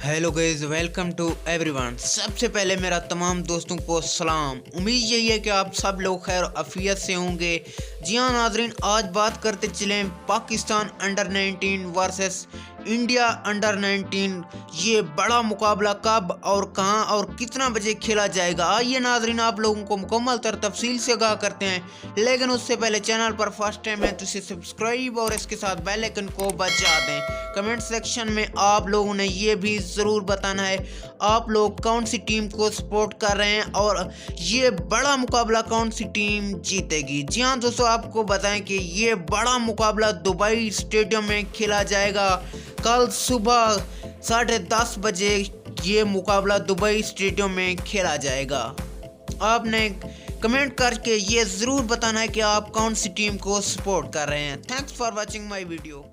Hello guys, welcome to everyone. सबसे पहले मेरा तमाम दोस्तों को सलाम। उम्मीद यही है कि आप सब लोग खैर अफियत से होंगे। जी हाँ नाजरीन, आज बात करते चलें Pakistan under 19 versus India under 19। ये बड़ा मुकाबला कब और कहां और कितना बजे खेला जाएगा, आइए नाजरीन आप लोगों को मुकम्मल तफसील से आगाह करते हैं। लेकिन उससे पहले चैनल पर फर्स्ट टाइम है तो इसे सब्सक्राइब और इसके साथ बेल आइकन को बजा दें। कमेंट सेक्शन में आप लोगों ने ये भी ज़रूर बताना है आप लोग कौन सी टीम को सपोर्ट कर रहे हैं और ये बड़ा मुकाबला कौन सी टीम जीतेगी। जी हाँ दोस्तों, आपको बताएं कि ये बड़ा मुकाबला दुबई स्टेडियम में खेला जाएगा। कल सुबह 10:30 बजे ये मुकाबला दुबई स्टेडियम में खेला जाएगा। आपने कमेंट करके ये ज़रूर बताना है कि आप कौन सी टीम को सपोर्ट कर रहे हैं। Thanks for watching my video.